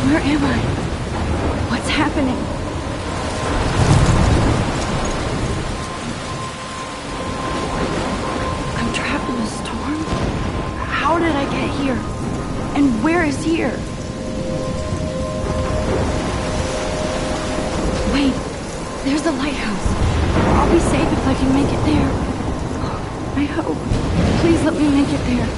Where am I? What's happening? I'm trapped in a storm? How did I get here? And where is here? Wait, there's the lighthouse. I'll be safe if I can make it there. I hope. Please let me make it there.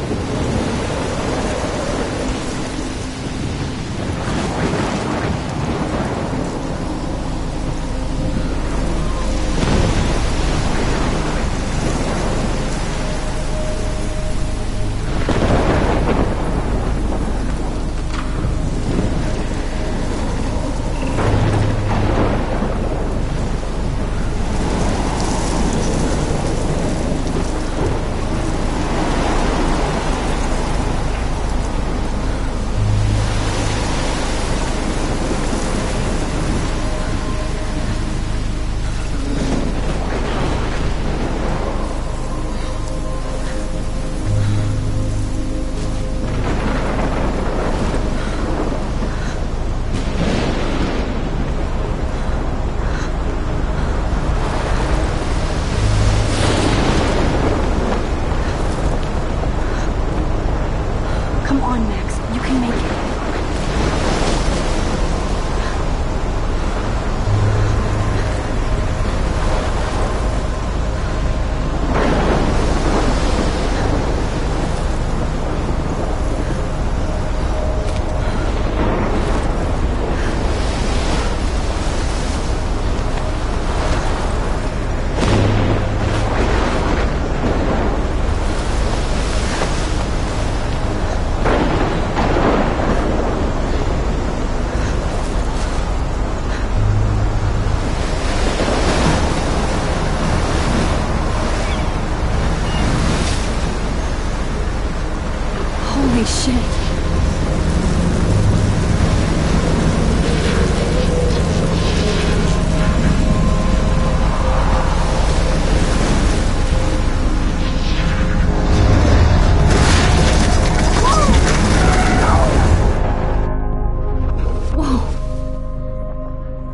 Holy shit.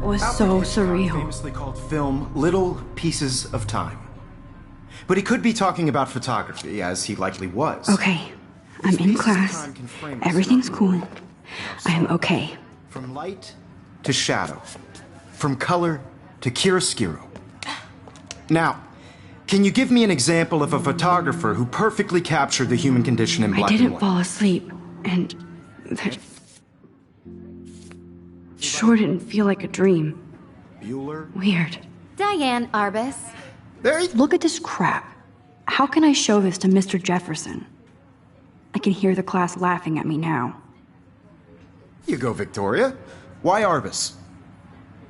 Was so surreal. Famously called film Little Pieces of Time. But he could be talking about photography, as he likely was. Okay, I'm in class. Everything's cool. I'm okay. From light to shadow. From color to chiaroscuro. Now, can you give me an example of a photographer who perfectly captured the human condition in black and white? I didn't fall asleep, and that sure didn't feel like a dream. Bueller? Weird. Diane Arbus. Look at this crap. How can I show this to Mr. Jefferson? I can hear the class laughing at me now. You go, Victoria. Why Arbus?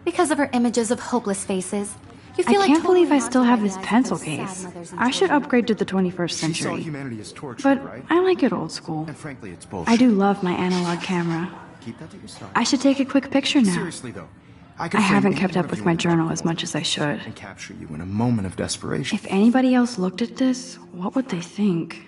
Because of her images of hopeless faces. You I feel like can't totally believe I still have this marginalized pencil those sad case. mothers and I should children. upgrade to the 21st She saw century. humanity as torture, But right? I like it old school. And frankly, it's bullshit. I do love my analog camera. Keep that to yourself. I should take a quick picture now. Seriously, though. I could frame haven't any kept one up of with you my in a journal dark as much as I should. and capture you in a moment of desperation. If anybody else looked at this, what would they think?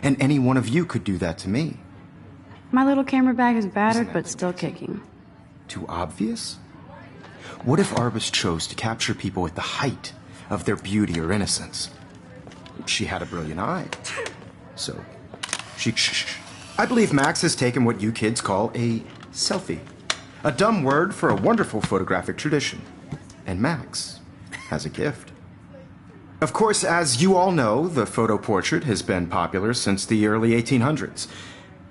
And any one of you could do that to me. My little camera bag is battered, but still kicking. Too obvious? What if Arbus chose to capture people at the height of their beauty or innocence? She had a brilliant eye. So, I believe Max has taken what you kids call a selfie. A dumb word for a wonderful photographic tradition. And Max has a gift. Of course, as you all know, the photo portrait has been popular since the early 1800s.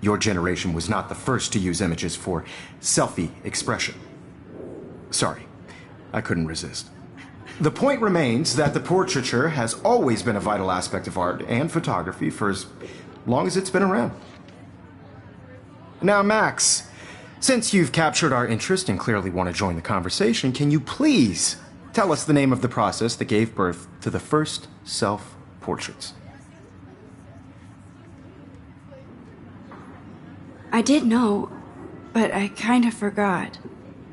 Your generation was not the first to use images for selfie expression. Sorry, I couldn't resist. The point remains that the portraiture has always been a vital aspect of art and photography for as long as it's been around. Now, Max, since you've captured our interest and clearly want to join the conversation, can you please tell us the name of the process that gave birth to the first self-portraits? I did know, but I kind of forgot.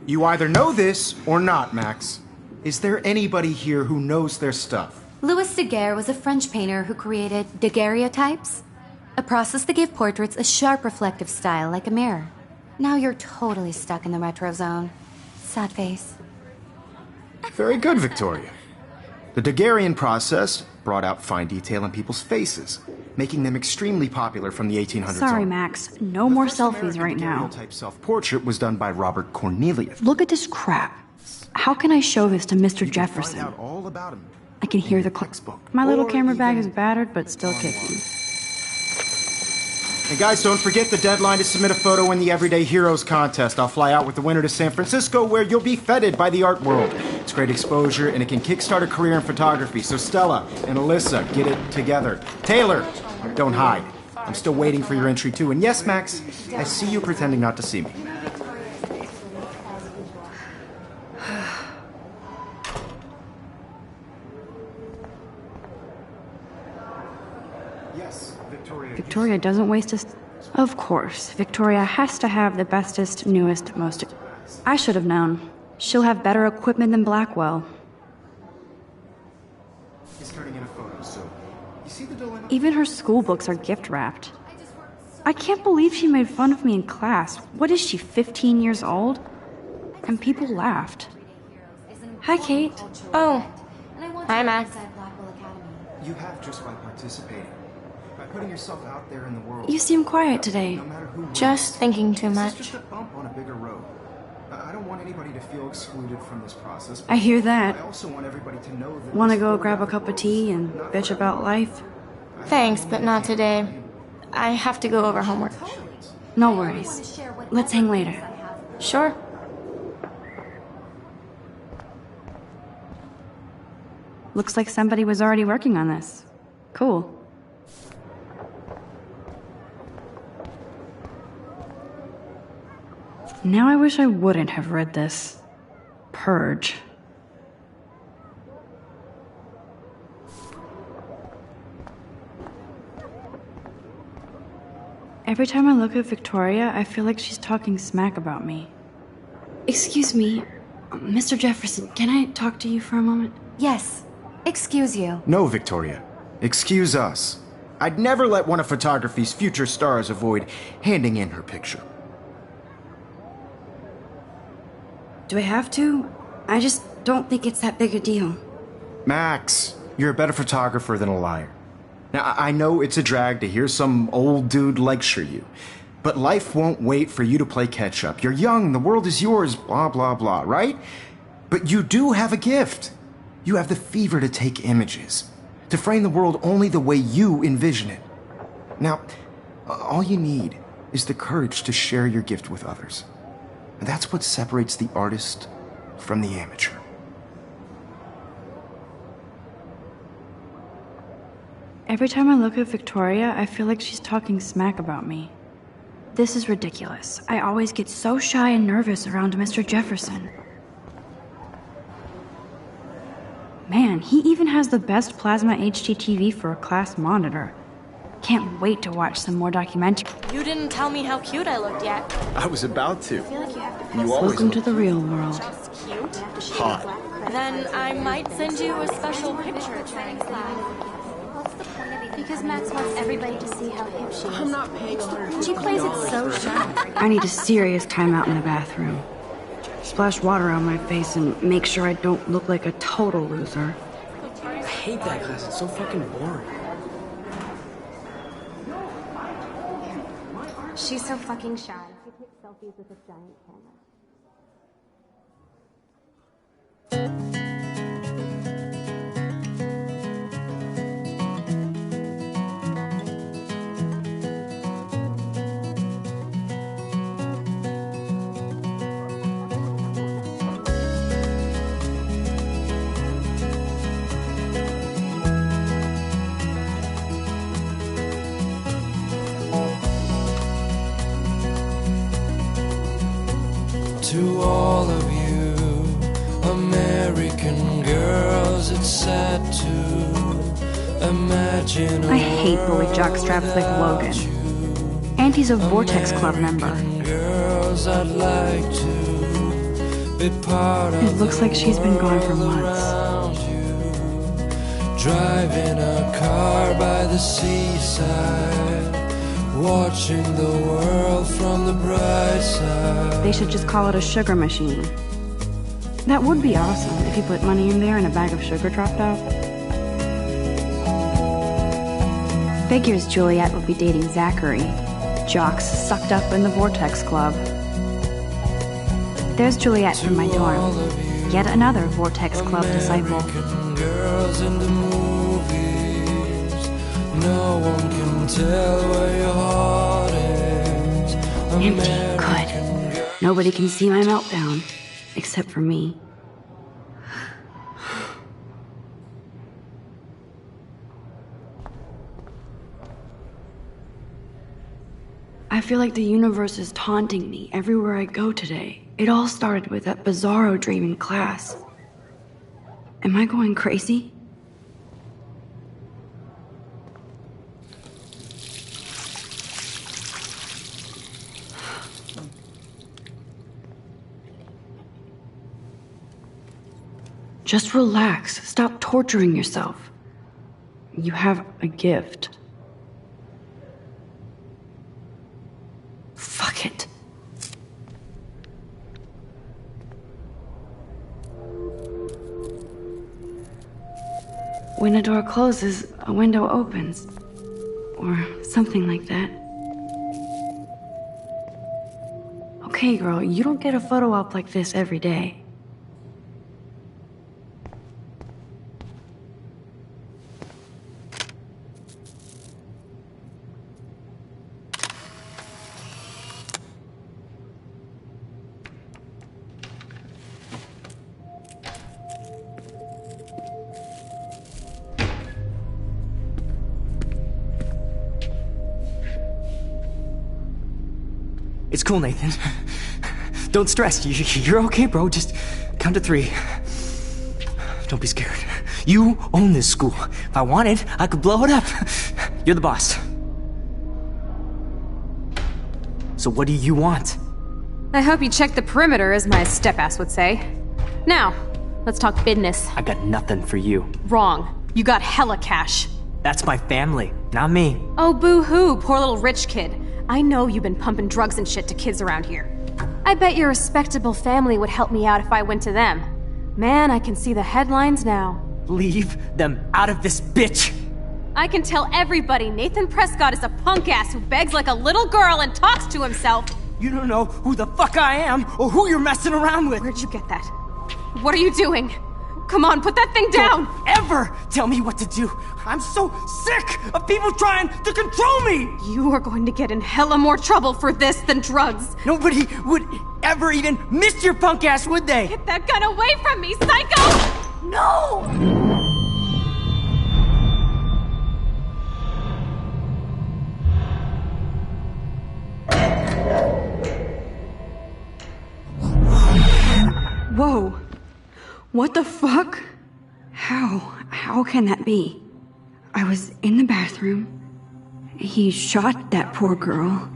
You either know this or not, Max. Is there anybody here who knows their stuff? Louis Daguerre was a French painter who created daguerreotypes, a process that gave portraits a sharp reflective style like a mirror. Now you're totally stuck in the retro zone. Sad face. Very good, Victoria. The Daguerrean process brought out fine detail in people's faces, making them extremely popular from the 1800s Sorry, on. Max. No more selfies right now. The type self-portrait was done by Robert Cornelius. Look at this crap. How can I show this to Mr. You can Jefferson? find out all about him. I can hear the click. My little camera bag is battered, but still kicking. And guys, don't forget the deadline to submit a photo in the Everyday Heroes contest. I'll fly out with the winner to San Francisco, where you'll be feted by the art world. It's great exposure, and it can kickstart a career in photography. So Stella and Alyssa, get it together. Taylor, don't hide. I'm still waiting for your entry, too. And yes, Max, I see you pretending not to see me. Yes, Victoria. Victoria doesn't waste a... Of course, Victoria has to have the bestest, newest, most... I should have known. She'll have better equipment than Blackwell. He's turning in a photo, so... You see the dilemma? Even her school books are gift-wrapped. I can't believe she made fun of me in class. What is she, 15 years old? And people laughed. Hi, Kate. Oh. Hi, Max. You have just by participating. By putting yourself out there in the world. You seem quiet today. No matter who wins. Just thinking too This is much. just a bump on a bigger road. I don't want anybody to feel excluded from this process. I hear I that. also want everybody to know that... Want to this go world grab a effort cup of will tea and not bitch for about everyone. life? Thanks, but not today. I have to go over homework. No worries. Let's hang later. Sure. Looks like somebody was already working on this. Cool. Now I wish I wouldn't have read this. Purge. Every time I look at Victoria, I feel like she's talking smack about me. Excuse me, Mr. Jefferson, can I talk to you for a moment? Yes. Excuse you. No, Victoria. Excuse us. I'd never let one of photography's future stars avoid handing in her picture. Do I have to? I just don't think it's that big a deal. Max, you're a better photographer than a liar. Now, I know it's a drag to hear some old dude lecture you, but life won't wait for you to play catch-up. You're young, the world is yours, blah, blah, blah, right? But you do have a gift. You have the fever to take images, to frame the world only the way you envision it. Now, all you need is the courage to share your gift with others. And that's what separates the artist from the amateur. Every time I look at Victoria, I feel like she's talking smack about me. This is ridiculous. I always get so shy and nervous around Mr. Jefferson. Man, he even has the best plasma HDTV for a class monitor. Can't wait to watch some more documentary. You didn't tell me how cute I looked yet. I was about to. You always Welcome to the real world. Cute? hot. Then I might send you a special picture. Because Max wants everybody to see how hip she is. I'm not paying $150. She plays it so shy. I need a serious timeout in the bathroom. Splash water on my face and make sure I don't look like a total loser. I hate that class. It's so fucking boring. She's so fucking shy. She takes selfies with a giant camera. To all of you American girls, it's sad to imagine. I hate bully jockstraps like Logan. And he's a Vortex Club member. Girls, I'd like to be part of It looks like she's been gone for the world months. around you. Driving a car by the seaside, watching the world from the bright side. They should just call it a sugar machine. That would be awesome if you put money in there and a bag of sugar dropped out. Figures Juliet would be dating Zachary, jocks sucked up in the Vortex Club. There's Juliet from my dorm, yet another Vortex Club disciple. American girls in the movies. No one can tell where your heart is. Empty, good. Nobody can see my meltdown, except for me. I feel like the universe is taunting me everywhere I go today. It all started with that bizarro dream in class. Am I going crazy? Just relax. Stop torturing yourself. You have a gift. Fuck it. When a door closes, a window opens. Or something like that. Okay, girl, you don't get a photo op like this every day. It's cool, Nathan. Don't stress. You're okay, bro. Just count to 3. Don't be scared. You own this school. If I wanted, I could blow it up. You're the boss. So what do you want? I hope you checked the perimeter, as my step-ass would say. Now, let's talk business. I got nothing for you. Wrong. You got hella cash. That's my family, not me. Oh, boo-hoo, poor little rich kid. I know you've been pumping drugs and shit to kids around here. I bet your respectable family would help me out if I went to them. Man, I can see the headlines now. Leave them out of this bitch! I can tell everybody Nathan Prescott is a punk ass who begs like a little girl and talks to himself. You don't know who the fuck I am or who you're messing around with. Where'd you get that? What are you doing? Come on, put that thing down! Don't ever tell me what to do! I'm so sick of people trying to control me! You are going to get in hella more trouble for this than drugs. Nobody would ever even miss your punk ass, would they? Get that gun away from me, psycho! No! Whoa. What the fuck? How can that be? I was in the bathroom. He shot that poor girl.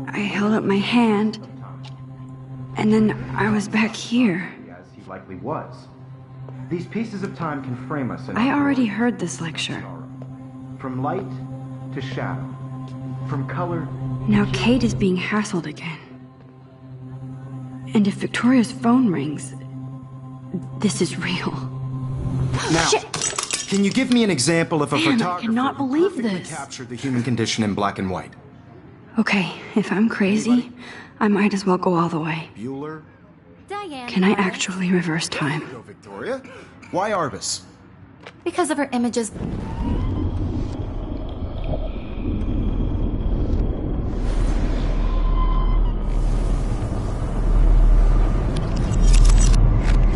I held up my hand. And then I was back here. As he likely was. These pieces of time can frame us in I already heard this lecture. from light to shadow, from color. Now Kate is being hassled again. And if Victoria's phone rings, this is real. Now, Shit. can you give me an example of a Damn, I photographer cannot who believe perfectly this. captured the human condition in black and white? Okay, if I'm crazy, I might as well go all the way. Bueller? Diane. Can I actually reverse time? Go, Victoria. Why Arbus? Because of her images.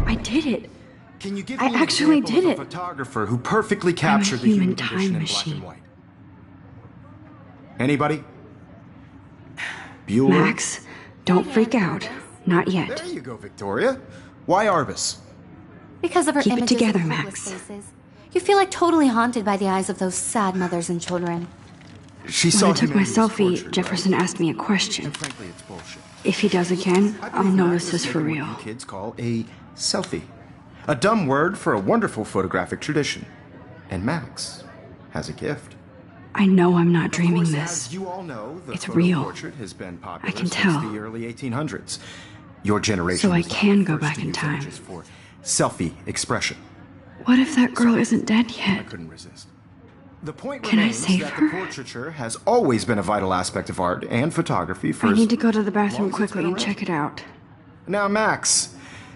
I did it. Can you give I me an actually example did of a it. photographer who perfectly captured the human human condition time in black machine. and white? Anybody? Bueller? Max, don't freak out. Not yet. There you go, Victoria. Why Arbus? Because of her Keep it images together, of Max. hopeless faces. You feel like totally haunted by the eyes of those sad mothers and children. She When saw I took my humanity as selfie, torture, Jefferson asked me a question. And frankly, it's bullshit. If he does again, I I'll believe know Max this is is for making real. what you kids call a selfie. A dumb word for a wonderful photographic tradition. And Max has a gift. I know I'm not Of dreaming course, this. as you all know, the It's photo real. portrait has been popular I can since tell. the early 1800s. Your generation So I was not can the go first back to in use time. images for selfie expression. What if that girl isn't dead I yet? couldn't resist. The point Can I remains save that her? the portraiture has always been a vital aspect of art and photography for I as need to go to the long bathroom as it's quickly been and around. check it out. Now, Max,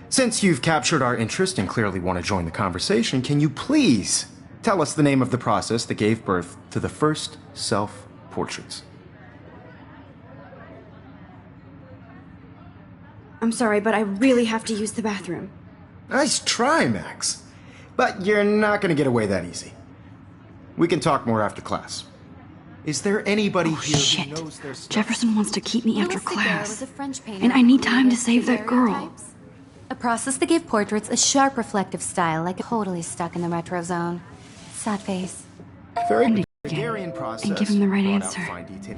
since you've captured our interest and clearly want to join the conversation, can you please tell us the name of the process that gave birth to the first self-portraits? I'm sorry, but I really have to use the bathroom. Nice try, Max. But you're not going to get away that easy. We can talk more after class. Is there anybody Oh, here shit. who knows their stuff? Jefferson wants to keep me after Louis Daguerre was class. a French painter And I who need time to created save that girl. daguerreotypes, a process that gave portraits a sharp reflective style, like totally stuck in the retro zone. Sad face. Very And good. again. Hungarian process And give him the right brought out answer. fine detail.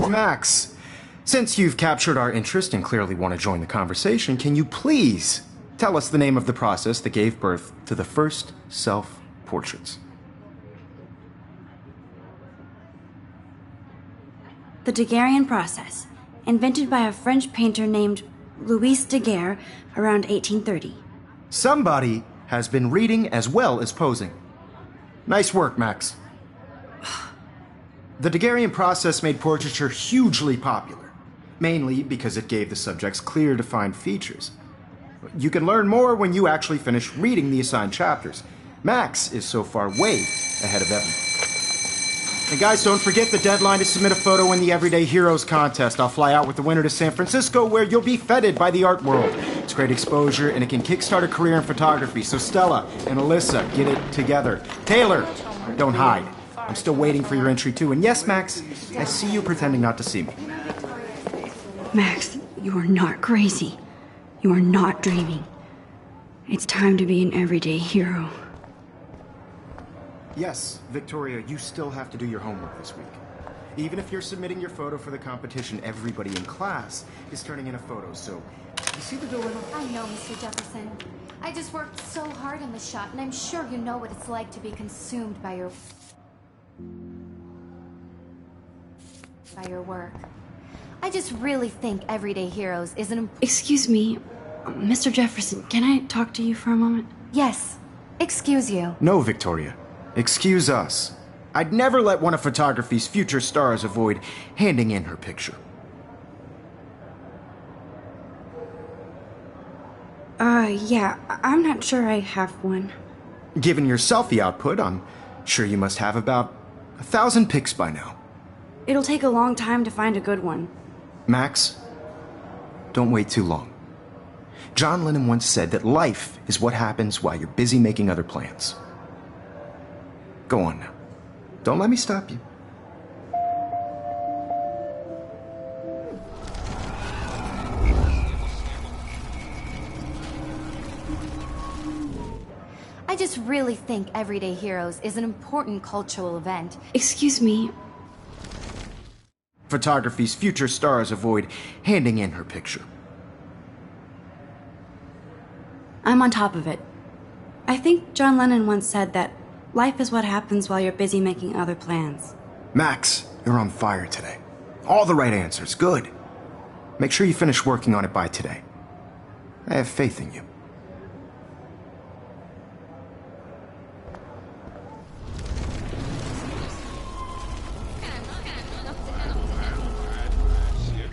Max, since you've captured our interest and clearly want to join the conversation, can you please tell us the name of the process that gave birth to the first self-portraits? The Daguerrean process, invented by a French painter named Louis Daguerre around 1830. Somebody has been reading as well as posing. Nice work, Max. The Daguerrean process made portraiture hugely popular, mainly because it gave the subjects clear, defined features. You can learn more when you actually finish reading the assigned chapters. Max is so far way ahead of everyone. And guys, don't forget the deadline to submit a photo in the Everyday Heroes contest. I'll fly out with the winner to San Francisco, where you'll be feted by the art world. It's great exposure, and it can kickstart a career in photography. So Stella and Alyssa, get it together. Taylor, don't hide. I'm still waiting for your entry, too. And yes, Max, I see you pretending not to see me. Max, you are not crazy. You are not dreaming. It's time to be an everyday hero. Yes, Victoria, you still have to do your homework this week. Even if you're submitting your photo for the competition, everybody in class is turning in a photo, so you see the dilemma? I know, Mr. Jefferson. I just worked so hard on the shot, and I'm sure you know what it's like to be consumed by your work. I just really think Everyday Heroes is an Excuse me, Mr. Jefferson, can I talk to you for a moment? Yes. Excuse you. No, Victoria. Excuse us. I'd never let one of photography's future stars avoid handing in her picture. Yeah, I'm not sure I have one. Given your selfie output, I'm sure you must have about 1,000 pics by now. It'll take a long time to find a good one. Max, don't wait too long. John Lennon once said that life is what happens while you're busy making other plans. Go on now. Don't let me stop you. I just really think Everyday Heroes is an important cultural event. Excuse me, Photography's future stars avoid handing in her picture. I'm on top of it. I think John Lennon once said that life is what happens while you're busy making other plans. Max, you're on fire today. All the right answers. Good. Make sure you finish working on it by today. I have faith in you.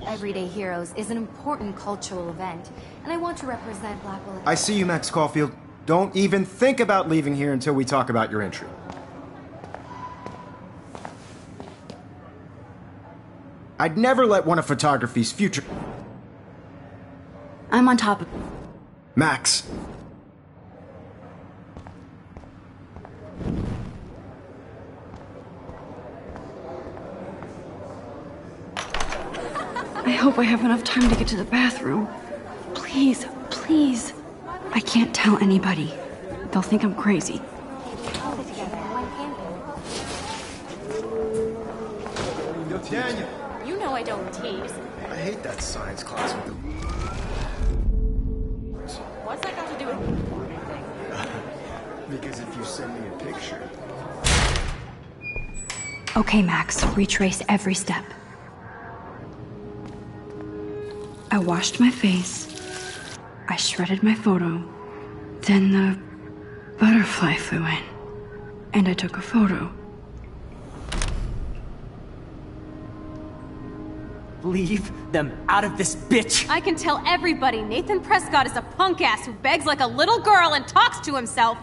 Everyday Heroes is an important cultural event, and I want to represent Blackwell. I see you, Max Caulfield. Don't even think about leaving here until we talk about your entry. I'd never let one of photography's future... I'm on top of it. Max. I hope I have enough time to get to the bathroom. Please, please. I can't tell anybody. They'll think I'm crazy. Daniel! You know I don't tease. I hate that science class with the... What's that got to do with Because if you send me a picture... Okay, Max, retrace every step. I washed my face. I shredded my photo. Then the butterfly flew in. And I took a photo. Leave them out of this, bitch! I can tell everybody Nathan Prescott is a punk ass who begs like a little girl and talks to himself.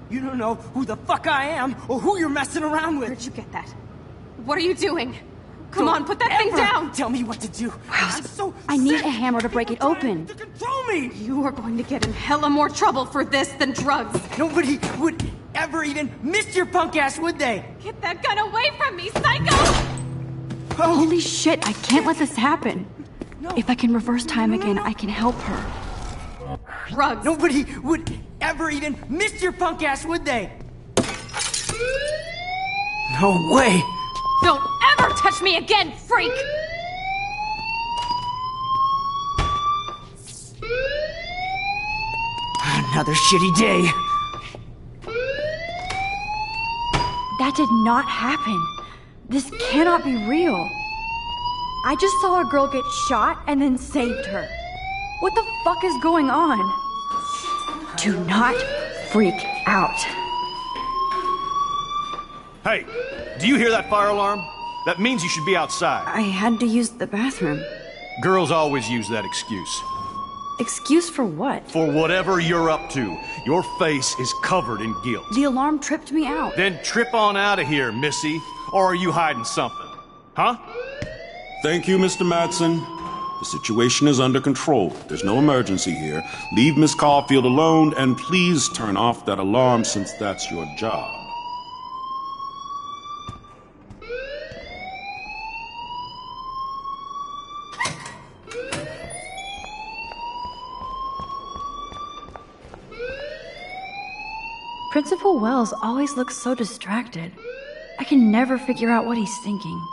You don't know who the fuck I am or who you're messing around with. Where'd you get that? What are you doing? Come on, put that thing down! Tell me what to do. I'm so I need sick. a hammer to break it open. To control me! You are going to get in hella more trouble for this than drugs. Nobody would ever even miss your punk ass, would they? Get that gun away from me, psycho! Holy shit, I can't let this happen. If I can reverse time again, I can help her. Drugs. Nobody would ever even miss your punk ass, would they? No way! Don't ever touch me again, freak! Another shitty day. That did not happen. This cannot be real. I just saw a girl get shot and then saved her. What the fuck is going on? Do not freak out. Hey, do you hear that fire alarm? That means you should be outside. I had to use the bathroom. Girls always use that excuse. Excuse for what? For whatever you're up to, your face is covered in guilt. The alarm tripped me out. Then trip on out of here, Missy. Or are you hiding something? Huh? Thank you, Mr. Madsen. The situation is under control. There's no emergency here. Leave Miss Caulfield alone, and please turn off that alarm since that's your job. Principal Wells always looks so distracted. I can never figure out what he's thinking.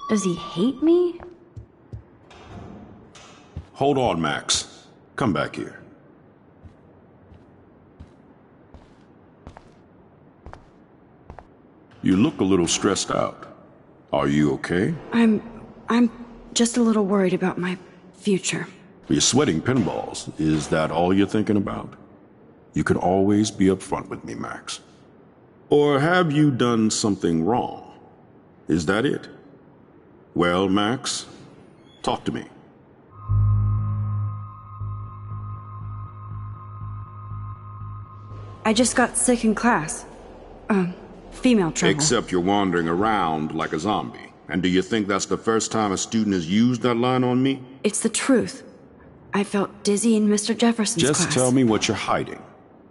Does he hate me? Hold on, Max. Come back here. You look a little stressed out. Are you okay? I'm just a little worried about my future. You're sweating pinballs. Is that all you're thinking about? You can always be upfront with me, Max. Or have you done something wrong? Is that it? Well, Max, talk to me. I just got sick in class. Female trouble. Except you're wandering around like a zombie. And do you think that's the first time a student has used that line on me? It's the truth. I felt dizzy in Mr. Jefferson's class. Just tell me what you're hiding.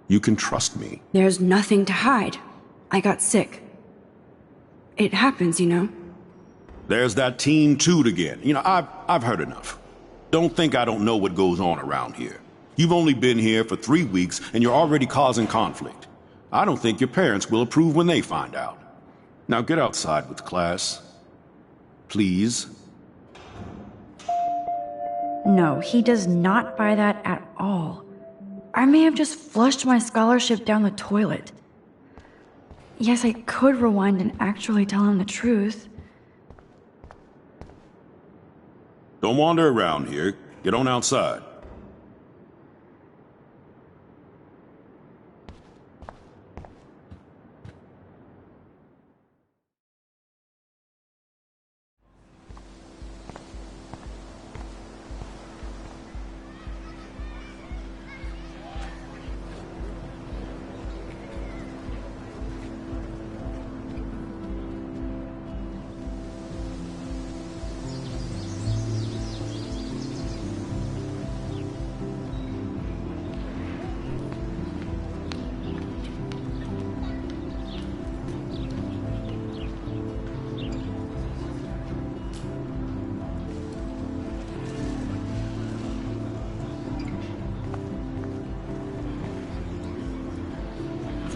You can trust me. There's nothing to hide. I got sick. It happens, you know. There's that Team Toot again. You know, I've heard enough. Don't think I don't know what goes on around here. You've only been here for 3 weeks, and you're already causing conflict. I don't think your parents will approve when they find out. Now get outside with class. Please. No, he does not buy that at all. I may have just flushed my scholarship down the toilet. Yes, I could rewind and actually tell him the truth. Don't wander around here. Get on outside.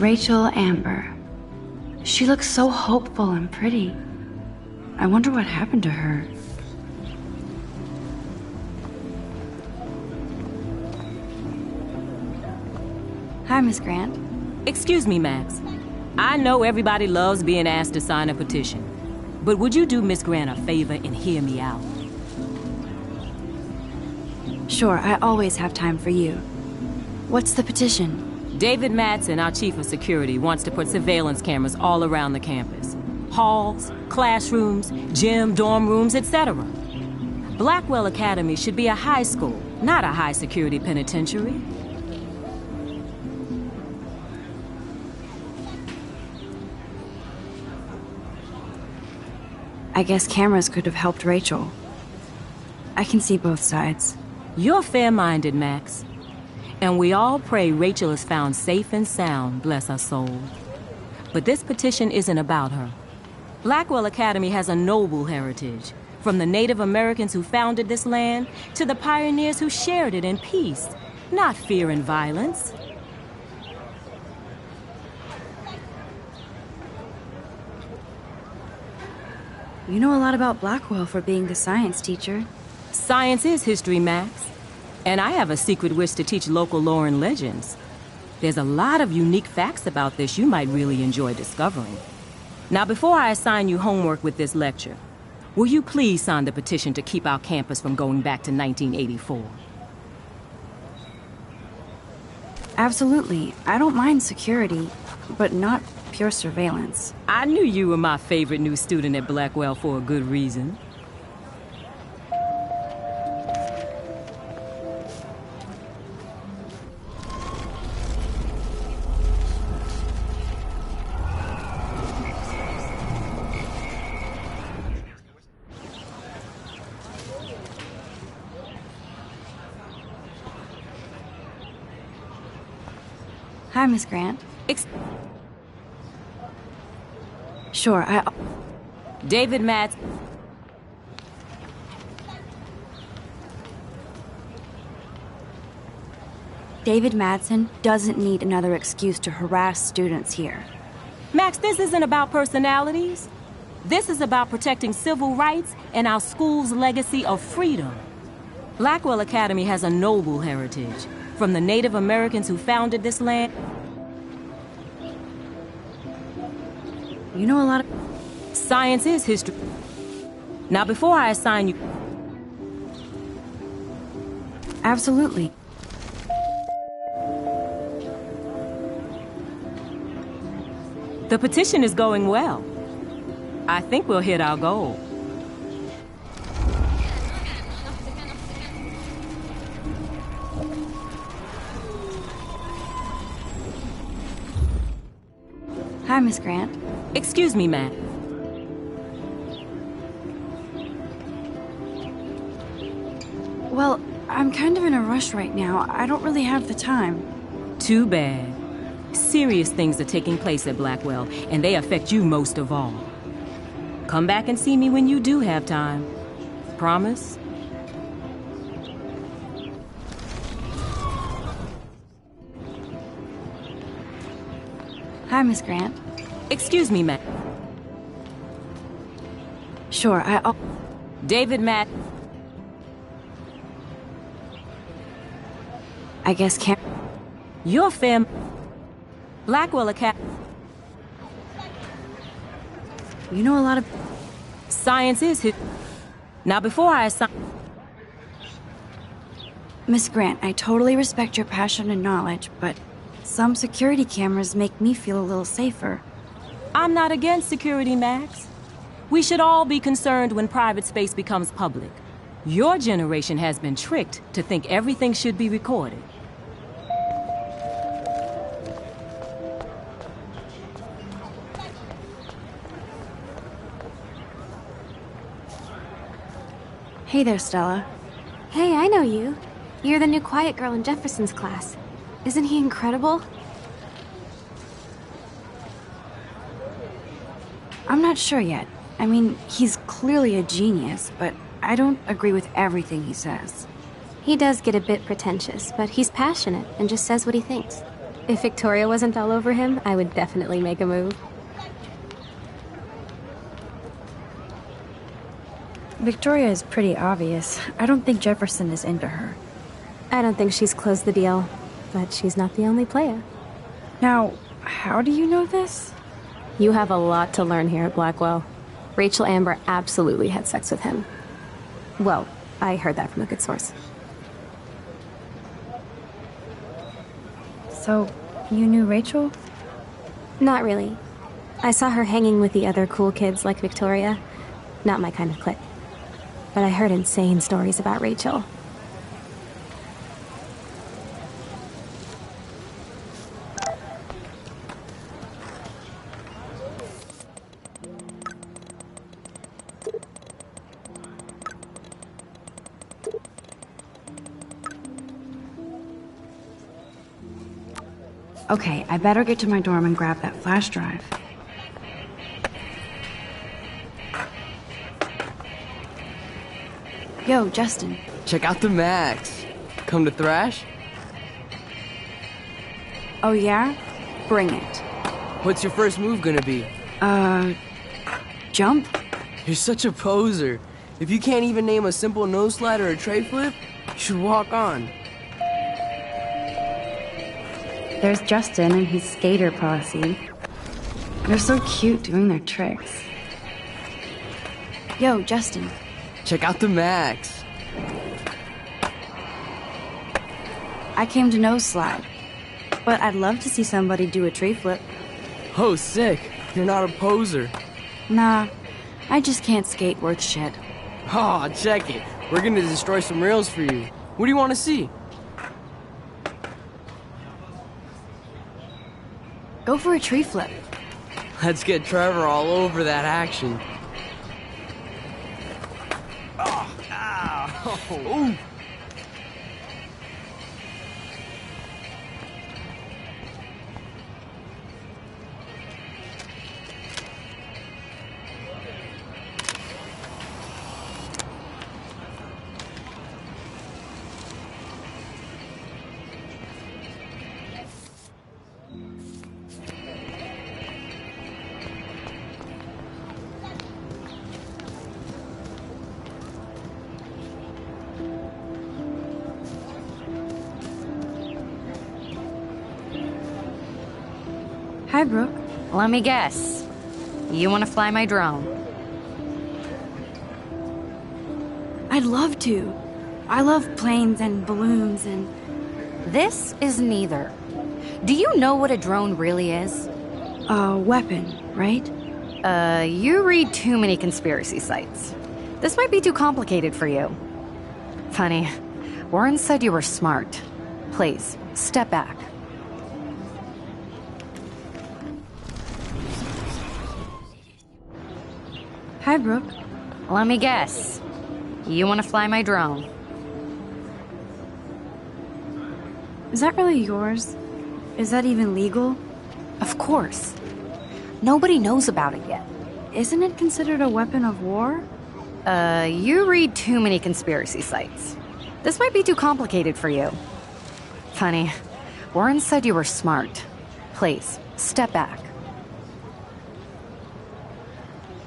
Rachel Amber. She looks so hopeful and pretty. I wonder what happened to her. Hi, Miss Grant. Excuse me, Max. I know everybody loves being asked to sign a petition, but would you do Miss Grant a favor and hear me out? Sure, I always have time for you. What's the petition? David Madsen, our chief of security, wants to put surveillance cameras all around the campus. Halls, classrooms, gym, dorm rooms, etc. Blackwell Academy should be a high school, not a high-security penitentiary. I guess cameras could have helped Rachel. I can see both sides. You're fair-minded, Max. And we all pray Rachel is found safe and sound, bless her soul. But this petition isn't about her. Blackwell Academy has a noble heritage, from the Native Americans who founded this land to the pioneers who shared it in peace, not fear and violence. You know a lot about Blackwell for being the science teacher. Science is history, Max. And I have a secret wish to teach local lore and legends. There's a lot of unique facts about this you might really enjoy discovering. Now, before I assign you homework with this lecture, will you please sign the petition to keep our campus from going back to 1984? Absolutely. I don't mind security, but not pure surveillance. I knew you were my favorite new student at Blackwell for a good reason. Hi, Miss Grant. Sure, David Madsen. David Madsen doesn't need another excuse to harass students here. Max, this isn't about personalities. This is about protecting civil rights and our school's legacy of freedom. Blackwell Academy has a noble heritage, from the Native Americans who founded this land. You know a lot of... Science is history. Now, before I assign you... Absolutely. The petition is going well. I think we'll hit our goal. Hi, Miss Grant. Excuse me, Matt. Well, I'm kind of in a rush right now. I don't really have the time. Too bad. Serious things are taking place at Blackwell, and they affect you most of all. Come back and see me when you do have time. Promise? Hi, Miss Grant. Excuse me, Matt. Sure, David Matt. I guess can't... Your fam... Blackwell Academy... You know a lot of... Science is his... Now, before I assign... Miss Grant, I totally respect your passion and knowledge, but some security cameras make me feel a little safer. I'm not against security, Max. We should all be concerned when private space becomes public. Your generation has been tricked to think everything should be recorded. Hey there, Stella. Hey, I know you. You're the new quiet girl in Jefferson's class. Isn't he incredible? I'm not sure yet. I mean, he's clearly a genius, but I don't agree with everything he says. He does get a bit pretentious, but he's passionate and just says what he thinks. If Victoria wasn't all over him, I would definitely make a move. Victoria is pretty obvious. I don't think Jefferson is into her. I don't think she's closed the deal, but she's not the only player. Now, how do you know this? You have a lot to learn here at Blackwell. Rachel Amber absolutely had sex with him. Well, I heard that from a good source. So, you knew Rachel? Not really. I saw her hanging with the other cool kids like Victoria. Not my kind of clique. But I heard insane stories about Rachel. Okay, I better get to my dorm and grab that flash drive. Yo, Justin. Check out the Max. Come to thrash? Oh yeah? Bring it. What's your first move gonna be? Jump? You're such a poser. If you can't even name a simple nose slide or a tray flip, you should walk on. There's Justin and his skater posse. They're so cute doing their tricks. Yo, Justin. Check out the Max. I came to nose slide, but I'd love to see somebody do a tree flip. Oh, sick. You're not a poser. Nah, I just can't skate worth shit. Aw, check it. We're gonna destroy some rails for you. What do you want to see? Go for a tree flip. Let's get Trevor all over that action. Oh, ow. Ooh. Hi, Brooke. Let me guess. You want to fly my drone? I'd love to. I love planes and balloons and... This is neither. Do you know what a drone really is? A weapon, right? You read too many conspiracy sites. This might be too complicated for you. Funny. Warren said you were smart. Please, step back. Hi, Brooke. Let me guess. You want to fly my drone? Is that really yours? Is that even legal? Of course. Nobody knows about it yet. Isn't it considered a weapon of war? You read too many conspiracy sites. This might be too complicated for you. Funny. Warren said you were smart. Please, step back.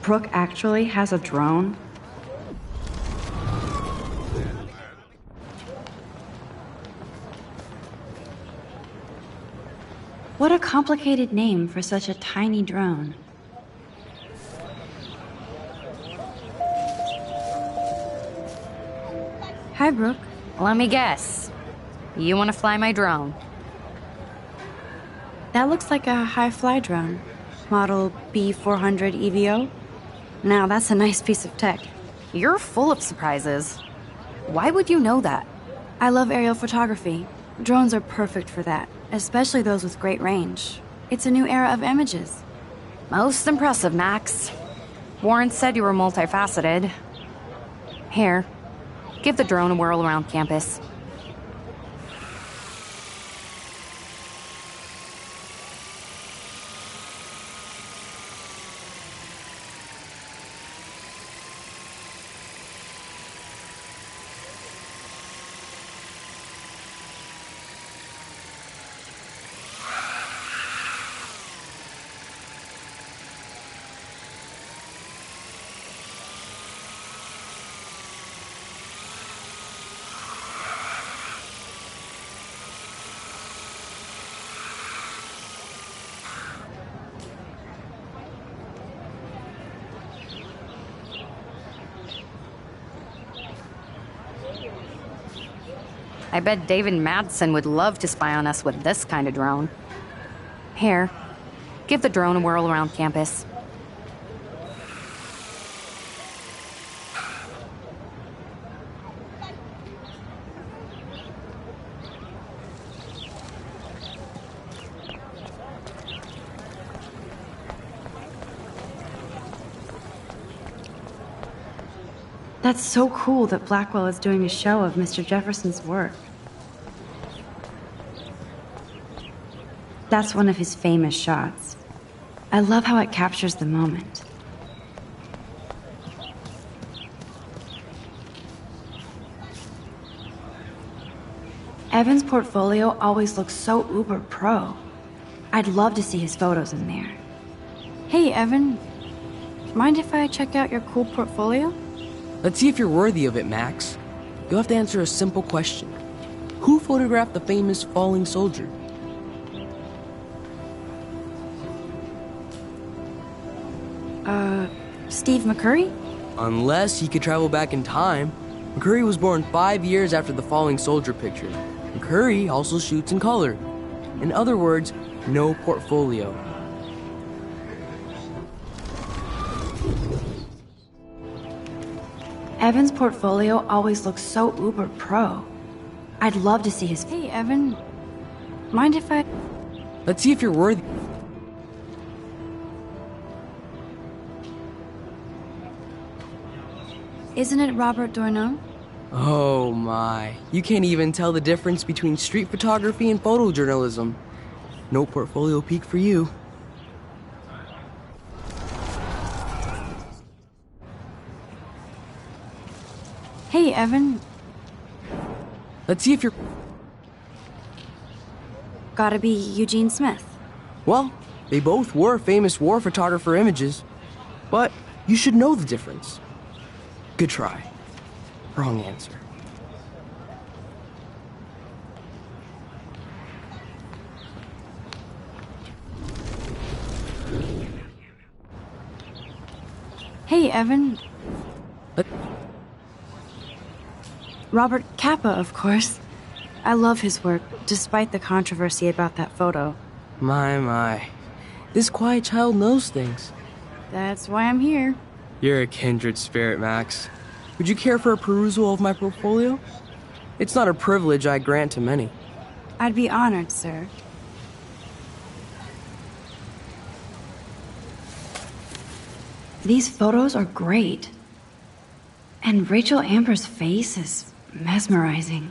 Brooke actually has a drone? What a complicated name for such a tiny drone. Hi, Brooke. Let me guess. You want to fly my drone? That looks like a high-fly drone. Model B400 EVO. Now, that's a nice piece of tech. You're full of surprises. Why would you know that? I love aerial photography. Drones are perfect for that, especially those with great range. It's a new era of images. Most impressive, Max. Warren said you were multifaceted. Here, give the drone a whirl around campus. I bet David Madsen would love to spy on us with this kind of drone. Here, give the drone a whirl around campus. That's so cool that Blackwell is doing a show of Mr. Jefferson's work. That's one of his famous shots. I love how it captures the moment. Evan's portfolio always looks so uber pro. I'd love to see his photos in there. Hey, Evan. Mind if I check out your cool portfolio? Let's see if you're worthy of it, Max. You'll have to answer a simple question. Who photographed the famous falling soldier? Steve McCurry? Unless he could travel back in time. McCurry was born 5 years after the falling soldier picture. McCurry also shoots in color. In other words, no portfolio. Evan's portfolio always looks so uber pro. I'd love to see his... Hey, Evan. Mind if I... Let's see if you're worthy. Isn't it Robert Dourneau? Oh my. You can't even tell the difference between street photography and photojournalism. No portfolio peak for you. Hey, Evan. Let's see if you're... Gotta be Eugene Smith. Well, they both were famous war photographer images. But you should know the difference. Good try. Wrong answer. Hey, Evan. Robert Capa, of course. I love his work, despite the controversy about that photo. My. This quiet child knows things. That's why I'm here. You're a kindred spirit, Max. Would you care for a perusal of my portfolio? It's not a privilege I grant to many. I'd be honored, sir. These photos are great. And Rachel Amber's face is mesmerizing.